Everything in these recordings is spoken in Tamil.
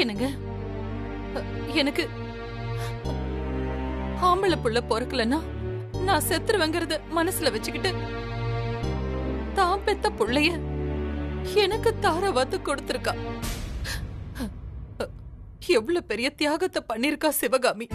என்னங்க, எனக்கு ஆம்பளை புள்ள பொறக்கலன்னா நான் செத்துருவேங்கறத மனசுல வச்சுக்கிட்டு தான் பெத்த புள்ளைய எனக்கு தாரவாத்து கொடுத்திருக்கா. எவ்வளவு பெரிய தியாகத்தை பண்ணிருக்கா சிவகாமி.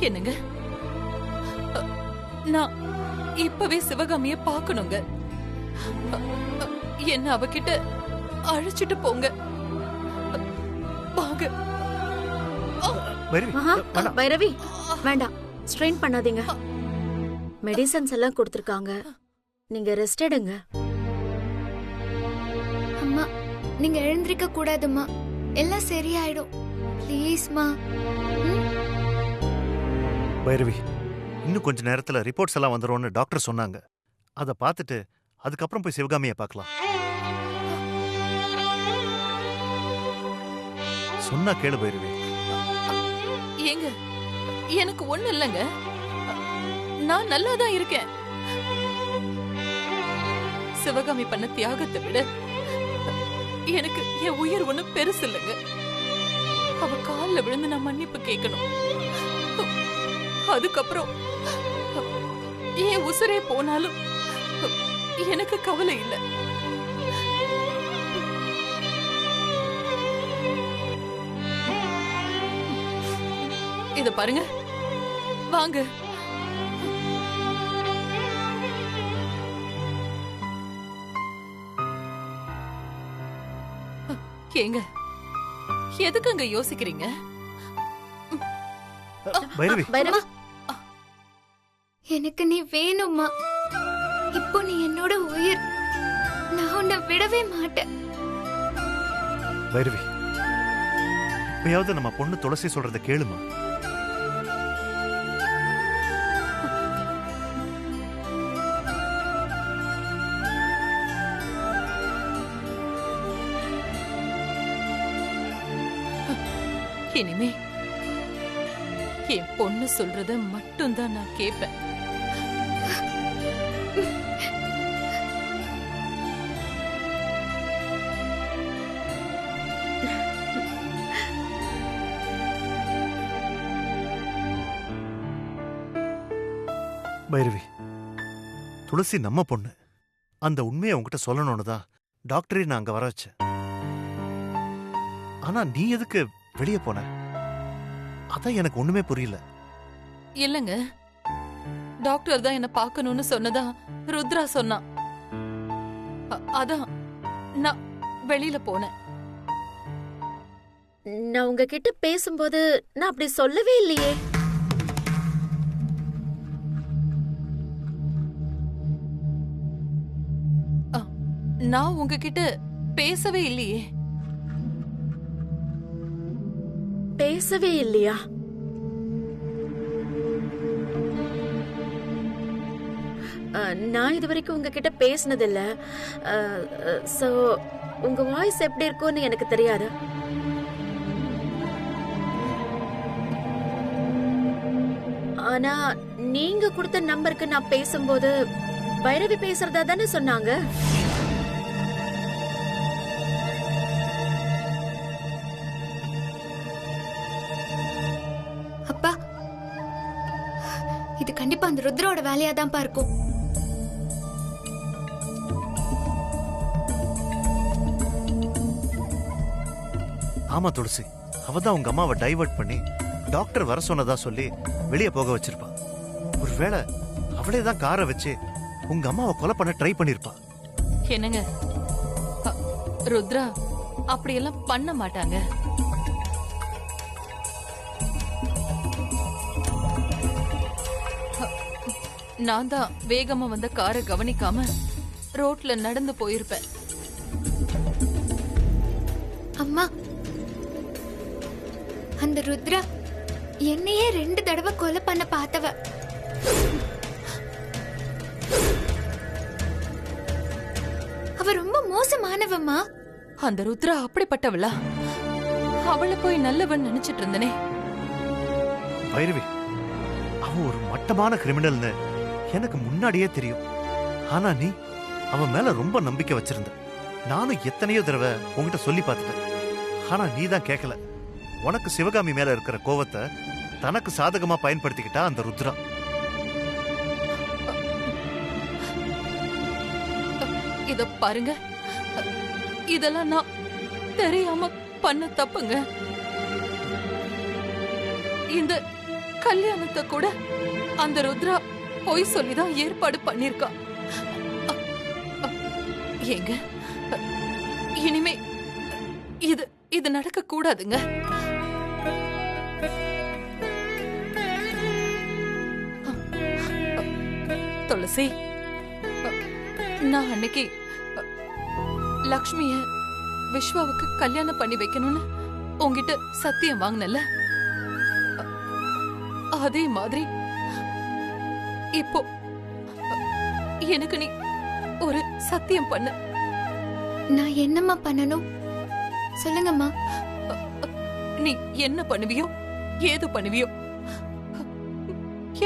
என்னங்க, நான் இப்பவே சிவகாமிய பாக்கணுங்க. என்ன அவகிட்ட அழைச்சிட்டு போங்க. வாங்க. பைரவி, வேண்டாம், ஸ்ட்ரெயின் பண்ணாதீங்க. மெடிசன்ஸ் எல்லாம் கொடுத்திருக்காங்க, நீங்க ரெஸ்ட் எடுங்க. அம்மா, நீங்க எழுந்திருக்க கூடாதும்மா, எல்லாம் சரியாயிடும். ப்ளீஸ்மா. பைரவி, இன்னும் கொஞ்ச நேரத்துல ரிப்போர்ட்ஸ் எல்லாம் வந்துரும்னு டாக்டர் சொன்னாங்க. அதை பார்த்துட்டு அதுக்கப்புறம் போய் சிவகாமியை பார்க்கலாம். சொன்னா கேளு பைரவி. ஏங்க, எனக்கு ஒண்ணு இல்லைங்க, நான் நல்லாதான் இருக்கேன். சிவகாமி பண்ண தியாகத்தை விட எனக்கு என் உயிர் ஒண்ணு பெருசு இல்லைங்க. அவ கால்ல விழுந்து நான் மன்னிப்பு கேட்கணும். அதுக்கப்புறம் என் உசுரே போனாலும் எனக்கு கவலை இல்லை. இத பாருங்க, வாங்க. ஏங்க, எதுக்குங்க யோசிக்கிறீங்க? பைரவி, பைரவி, எனக்கு நீ வேணும்மா. இப்போ நீ என்னோட உயிர், நான் உன்னை விடவே மாட்டேன். பைரவி, இப்பயாவது நம்ம பொண்ணு துளசி சொல்றத கேளுமா. இனிமே என் பொண்ணு சொல்றத மட்டும்தான் நான் கேட்பேன். பைரவி, துளசி நம்ம பொண்ணு. அந்த உண்மையை உங்ககிட்ட சொல்லணும்னு தான் டாக்டரே நான் அங்க வர வச்சேன். ஆனா நீ எதுக்கு வெளியே போன? அதான் எனக்கு ஒண்ணுமே புரியல. இல்லங்க, டாக்டர் தான் என்ன பார்க்கணும்னு சொன்னதா ருத்ரா சொன்னான். அதான் நான் வெளியில போனேன். நான் உங்ககிட்ட பேசும்போது நான் அப்படி சொல்லவே இல்லையே. நான் உங்ககிட்ட பேசவே இல்லையே. பேசவே இல்லையா? நான் இதுவரைக்கும் உங்ககிட்ட பேசினதில்ல. சோ உங்க வாய்ஸ் எப்படி இருக்கும்னு எனக்கு தெரியாது. ஆனா நீங்க கொடுத்த நம்பருக்கு நான் பேசும்போது பைரவி பேசுறதா தானே சொன்னாங்க. அப்பா, இது கண்டிப்பா அந்த ருத்ரோட வேலையா தான் இருக்கும். ஆமா துளசி, அவதான் உங்க அம்மாவை டைவர்ட் பண்ணி டாக்டர் வர சொன்னதா சொல்லி வெளியே போக வச்சிருப்பா. ஒருவேளை அவளே தான் காரை வச்சு உங்க அம்மாவை கொலை பண்ண ட்ரை பண்ணிருப்பா. என்னங்க, ருத்ரா அப்படியெல்லாம் பண்ண மாட்டாங்க. நான் தான் வேகமா வந்த காரை கவனிக்காம ரோட்ல நடந்து போயிருப்பேன். அம்மா, அந்த ருத்ரா என்னையே 2 தடவை கொலை பண்ண பார்த்தவ. அவ ரொம்ப மோசமானவம்மா. அந்த ருத்ரா அப்படிப்பட்டவளா? அவளை போய் நல்லவன் நினைச்சிட்டு இருந்தனே. பைரவி, அவன் ஒரு மட்டமான கிரிமினல்னு எனக்கு முன்னாடியே தெரியும். ஆனா நீ அவன் மேல ரொம்ப நம்பிக்கை வச்சிருந்த. நானும் எத்தனையோ தடவை உன்கிட்ட சொல்லி பார்த்துட்டேன். ஆனா நீ தான் கேட்கல. உனக்கு சிவகாமி மேல இருக்கிற கோவத்தை தனக்கு சாதகமா பயன்படுத்திக்கிட்டா அந்த ருத்ரா. இத பாருங்க, இதெல்லாம் நான் தெரியாம பண்ண தப்புங்க. இந்த கல்யாணத்தை கூட அந்த ருத்ரா பொய் சொல்லிதான் ஏற்பாடு பண்ணிருக்கா. ஏங்க, இனிமே இது நடக்க கூடாதுங்க. துளசி, நான் அன்னைக்கு லக்ஷ்மிய விஸ்வாவுக்கு கல்யாணம் பண்ணி வைக்கணும்னு உன்கிட்ட சத்தியம் வாங்கினல, அதே மாதிரி இப்போ எனக்கு நீ ஒரு சத்தியம் பண்ண. நான் என்னம்மா பண்ணணும் சொல்லுங்கம்மா. நீ என்ன பண்ணுவியோ ஏது பண்ணுவியோ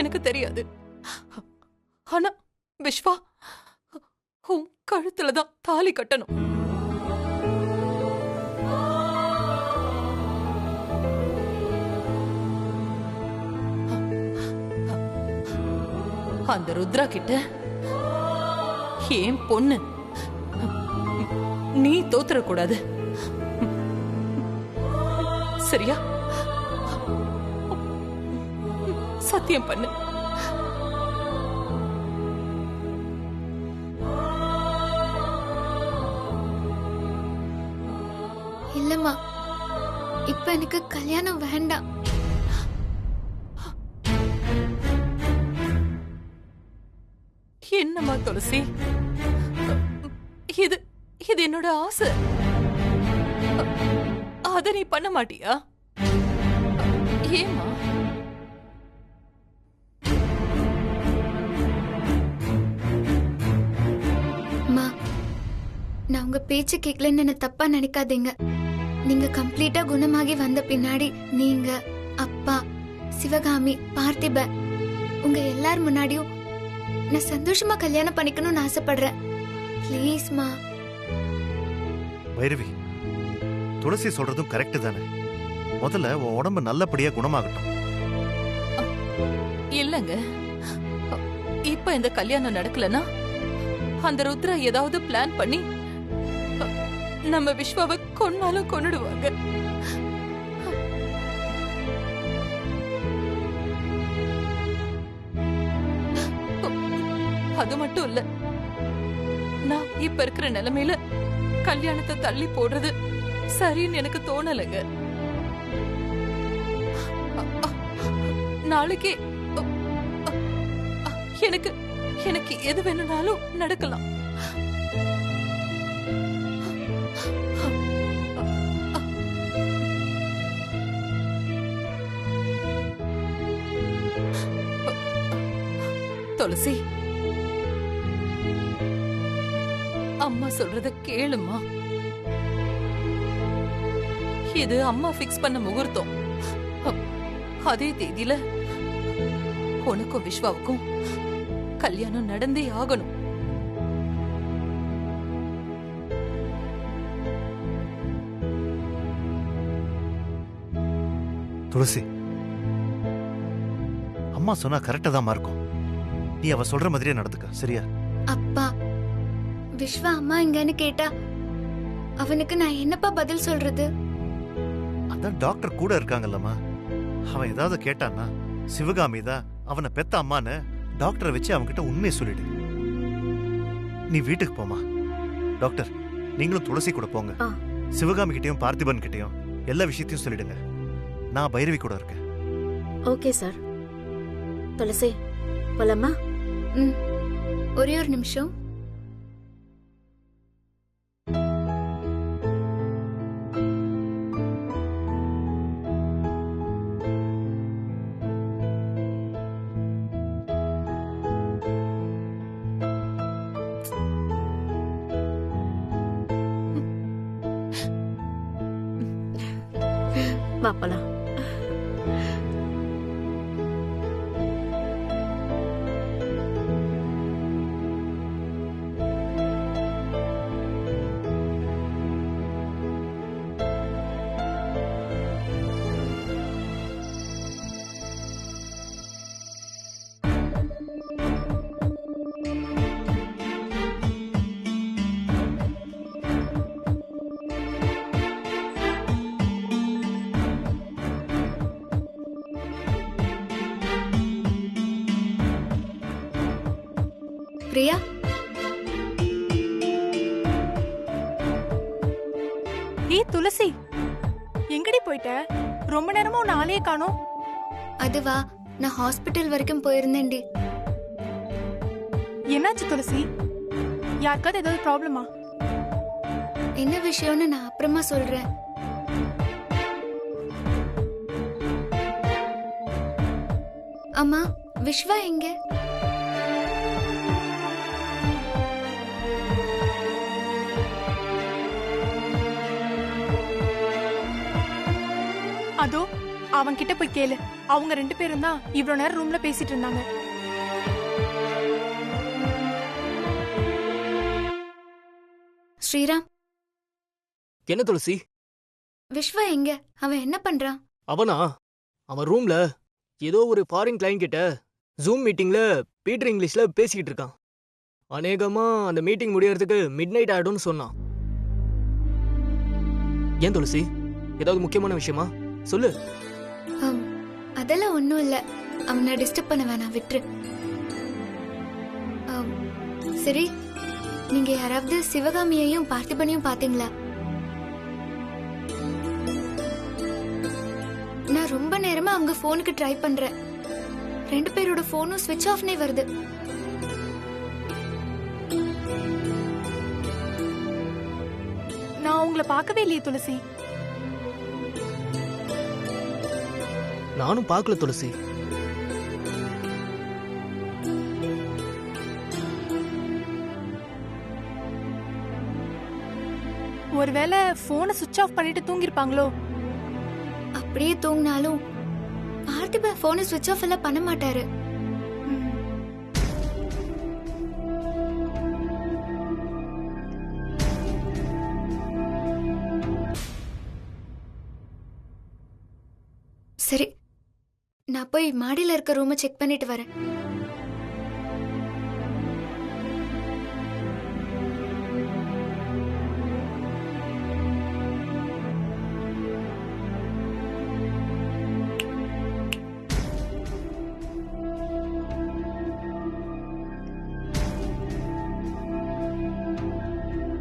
எனக்கு தெரியாது. ஆனா விஸ்வா உன் கழுத்துலதான் தாலி கட்டணும். அந்த ருத்ரா கிட்ட ஏன் பொண்ணு நீ தோத்துறக்கூடாது, சரியா? சத்தியம் பண்ணு. இல்லம்மா, இப்ப எனக்கு கல்யாணம் வேண்டாம். என்னம்மா துளசி, இது இது என்னோட ஆசை. அத நீ பண்ண மாட்டியா? ஏமா? அம்மா, நான் உங்க பேச்சு கேட்கலன்னு என்ன தப்பா நினைக்காதீங்க. நீங்க கம்ப்ளீட்டா குணமாகி வந்த பின்னாடி நீங்க, அப்பா, சிவகாமி, பார்த்திப உங்க எல்லார் முன்னாடியும் நான் சந்தோஷமா கல்யாணம் பண்ணிக்கணும்னு ஆசைப்படுறேன். ப்ளீஸ்மா. பைரவி, துளசி சொல்றதும் கரெக்ட் தானே. முதல்ல உன் உடம்பு நல்லபடியா குணமாகட்டும். இல்லங்க, இப்ப இந்த கல்யாணம் நடக்கலனா அந்த ருத்ரா ஏதாவது பிளான் பண்ணி நம்ம விஸ்வாவை கொன்னாலும் கொன்னுடுவாங்க. அது மட்டும் இல்ல, நான் இப்ப இருக்கிற நிலைமையில கல்யாணத்தை தள்ளி போடுறது சரின்னு எனக்கு தோணலைங்க. நாளைக்கே எனக்கு எனக்கு எது வேணும்னாலும் நடக்கலாம். துளசி, அம்மா சொல்றத கேளுமா. இது அம்மா பிக்ஸ் பண்ண முகூர்த்தம். அதே தேதியில உனக்கும் விஸ்வாவுக்கும் கல்யாணம் நடந்தே ஆகணும். துளசி, அம்மா சொன்னா கரெக்டா தான் இருக்கும். நீ அவ சொல்ற மாதிரியே நடந்துக்க, சரியா? அப்பா, விஸ்வா அம்மா எங்கன்னு கேட்டா அவனுக்கு நான் என்னப்பா பதில் சொல்றது? அதான் டாக்டர் கூட இருக்காங்கல்லம்மா. அவன் ஏதாவது கேட்டான்னா சிவகாமி தான் அவனை பெத்த அம்மான்னு டாக்டரை வச்சு அவன்கிட்ட உண்மையை சொல்லிடு. நீ வீட்டுக்கு போமா. டாக்டர், நீங்களும் துளசி கூட போங்க. சிவகாமி கிட்டயும் பார்த்திபன் கிட்டயும் எல்லா விஷயத்தையும் சொல்லிடுங்க. நான் பைரவி கூட இருக்கேன். Okay sir. துளசி, போலாமா? ஒரே ஒரு நிமிஷம். வா போலாம். பிரியா, ஏய் துளசி, எங்கடி போயிட்ட? ரொம்ப நேரமா உன்னை ஆளையே காணோம். அதுவா, நான் ஹாஸ்பிட்டல் வரைக்கும் போயிருந்தேன்டி. என்னாச்சு துளசி? யாருக்காவது ஏதாவது ப்ராப்ளமா? என்ன விஷயம்னு நான் அப்புறமா சொல்றேன். அம்மா, விஸ்வா எங்க? அதோ அவன் கிட்ட போய் கேளு. அவங்க 2 பேரும் தான் இவ்வளவு நேரம் ரூம்ல பேசிட்டு இருந்தாங்க. ஸ்ரீராம், என்ன துளசி? விஸ்வா எங்க? அவன் என்ன பண்றான்? அவனா? அவன் ரூம்ல ஏதோ ஒரு ஃபாரின் கிளைண்ட் கிட்ட ஜூம் மீட்டிங்ல பீட்டர் இங்கிலீஷ்ல பேசிக்கிட்டு இருக்கான். அநேகமா அந்த மீட்டிங் முடியறதுக்கு மிட் நைட் ஆயிடும்னு சொன்னான். ஏன் துளசி, ஏதாவது முக்கியமான விஷயமா? சொல்லு. அதெல்லாம் ஒண்ணும் இல்ல. அவனை டிஸ்டர்ப் பண்ண வேணாம், விட்டுரு. சரி, நீங்க யாராவது சிவகாமியையும் பார்த்திபனையும் பாத்தீங்களா? நான் ரொம்ப நேரமா அவங்க போனுக்கு ட்ரை பண்றேன். 2 பேரோட போனும் ஸ்விட்ச் ஆஃப்னே வருது. நான் உங்களை பார்க்கவே இல்லையே துளசி. நானும் பார்க்கல துளசி. ஒருவேளை போனை சுவிட்ச் ஆஃப் பண்ணிட்டு தூங்கிருப்பாங்களோ? அப்படியே தூங்கினாலும் பார்த்திப போனை ஸ்விட்ச் ஆஃப் எல்லாம் பண்ண மாட்டாரு. சரி, நான் போய் மாடியில இருக்க ரூமை செக் பண்ணிட்டு வரேன்.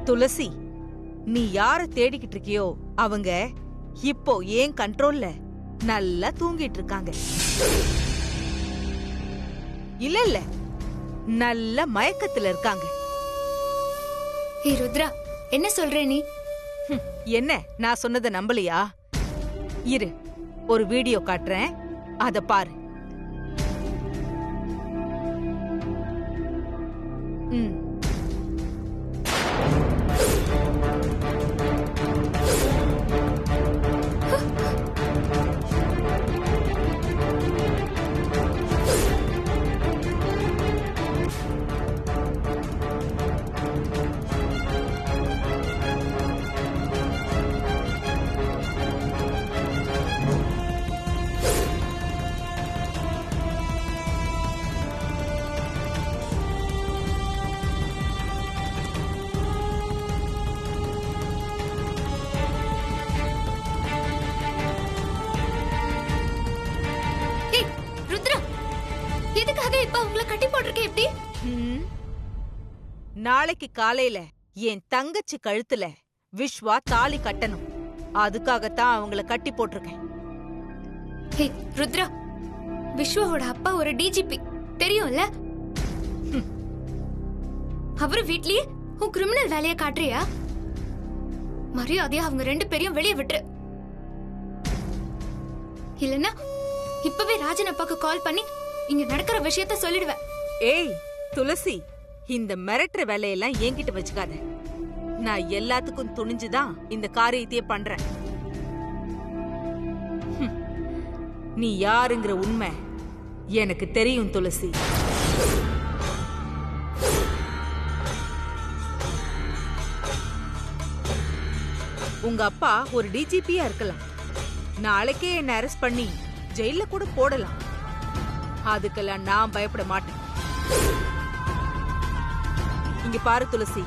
துளசி, நீ யார தேடிக்கிட்டு இருக்கியோ அவங்க இப்போ ஏன் கண்ட்ரோல்ல நல்லா தூங்கிட்டு இருக்காங்க. இல்ல இல்ல, நல்ல மயக்கத்துல இருக்காங்க. ஏய் ருத்ரா, என்ன சொல்ற நீ? என்ன, நான் சொன்னதை நம்பலையா? இரு, ஒரு வீடியோ காட்டுறேன், அத பாரு. ம். நாளைக்கு காலையில என் தங்கச்சி கழுத்துல விஸ்வா தாலி கட்டணும். அதுக்காகத்தான் அவங்கள கட்டி போட்டிருக்கேன். ஹே ருத்ரா, விஸ்வாவோட அப்பா ஒரு டிஜிபி தெரியும்ல? அவரு வீட்லயே உன் கிரிமினல் வேலைய காட்டுறியா? மரியாதையா அவங்க 2 பேரையும் வெளியே விட்டுரு. இல்லன்னா இப்பவே ராஜன் அப்பாக்கு கால் பண்ணி இங்க நடக்கிற விஷயத்த சொல்லிடுவேன். ஏய் துளசி, இந்த மிரட்டுற வேலையெல்லாம் என்கிட்ட வச்சுக்காத. நான் எல்லாத்துக்கும் துணிஞ்சுதான் இந்த காரியத்தையே பண்றேன். நீ யாருங்கிற உண்மை எனக்கு தெரியும் துளசி. உங்க அப்பா ஒரு டிஜிபியா இருக்கலாம். நாளைக்கே என்ன அரெஸ்ட் பண்ணி ஜெயில கூட போடலாம். அதுக்கெல்லாம் நான் பயப்பட மாட்டேன். இங்க பாரு துளசி,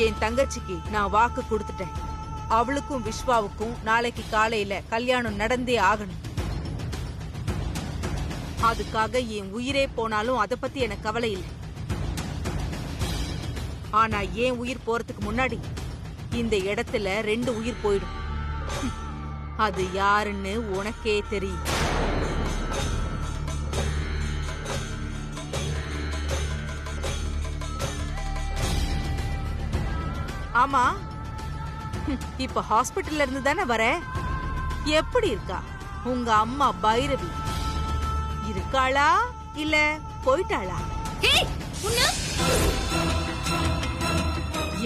என் தங்கச்சிக்கு நான் வாக்கு கொடுத்துட்டேன். அவளுக்கும் விஸ்வாவுக்கும் நாளைக்கு காலையில கல்யாணம் நடந்தே ஆகணும். அதுக்காக என் உயிரே போனாலும் அத பத்தி எனக்கு கவலை இல்லை. ஆனா என் உயிர் போறதுக்கு முன்னாடி இந்த இடத்துல 2 உயிர் போயிடும். அது யாருன்னு உனக்கே தெரியும். ஆமா, இப்ப ஹாஸ்பிட்டல்ல இருந்து தானே வர? எப்படி இருக்கா உங்க அம்மா பைரவி? இருக்காளா இல்ல போயிட்டாளா?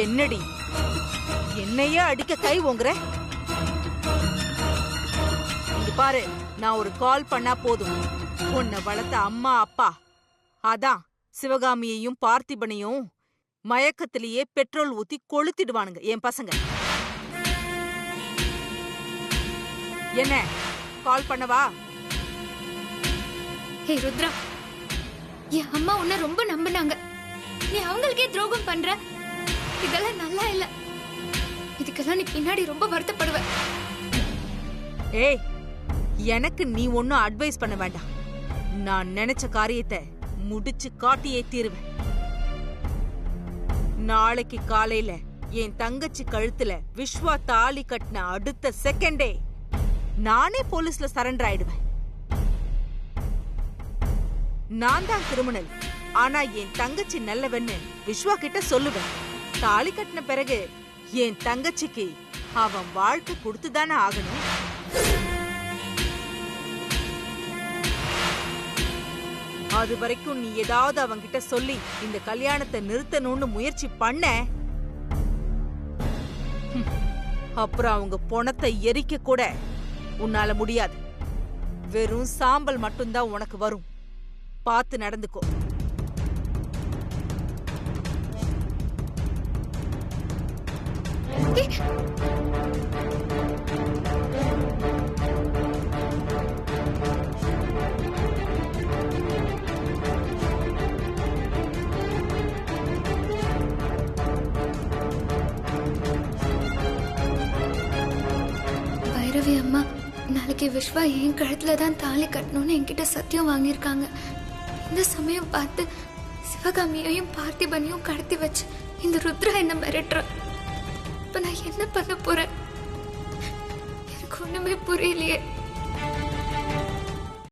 என்னடி என்னையே அடிக்க கை ஓங்குற? இங்க பாரு, நான் ஒரு கால் பண்ணா போதும் உன்னை வளர்த்த அம்மா அப்பா அதான் சிவகாமியையும் பார்த்திபனையும் மயக்கத்திலேயே பெட்ரோல் ஊத்தி கொளுத்திடுவானுங்க என் பசங்க. என்ன கால் பண்ணவா? ஹே ருத்ரா, என் அம்மா உன்னை ரொம்ப நம்பினாங்க. நீ அவங்களுக்கே துரோகம் பண்ற. இதெல்லாம் நல்லா இல்ல. இதுக்கெல்லாம் நீ பின்னாடி ரொம்ப வருத்தப்படுவ. ஏய், எனக்கு நீ ஒன்னும் அட்வைஸ் பண்ண வேண்டாம். நான் நினைச்ச காரியத்தை முடிச்சு காட்டியே தீருவேன். நாளைக்கு காலையில என் தங்கச்சி கழுத்துல விஸ்வா தாலி கட்டின அடுத்த செகண்டே நானே போலீஸ்ல சரண்டர் ஆயிடுவேன். நான் தான் கிரிமினல், ஆனா என் தங்கச்சி நல்லவன்னு விஸ்வா கிட்ட சொல்லுவேன். தாலி கட்டின பிறகு என் தங்கச்சிக்கு அவன் வாழ்க்கை கொடுத்துதானே ஆகணும். அது வரைக்கும் நீ ஏதாவது அவன்கிட்ட சொல்லி இந்த கல்யாணத்தை நிறுத்தணும்னு முயற்சி பண்ண, அப்புறம் அவங்க பொணத்தை எரிக்க கூட உன்னால முடியாது. வெறும் சாம்பல் மட்டும்தான் உனக்கு வரும். பார்த்து நடந்துக்கோ. பைரவி அம்மா நாளைக்கு விஸ்வா என் கழுத்துல தான் தாலி கட்டணும்னு என்கிட்ட சத்தியம் வாங்கியிருக்காங்க. இந்த சமயம் பார்த்து சிவகாமியையும் பார்த்திபனையும் கடத்தி வச்சு இந்த ருத்ரா என்ன மிரட்டுற. இப்ப நான் என்ன பண்ண போறேன்? எனக்கு ஒண்ணுமே புரியலையே.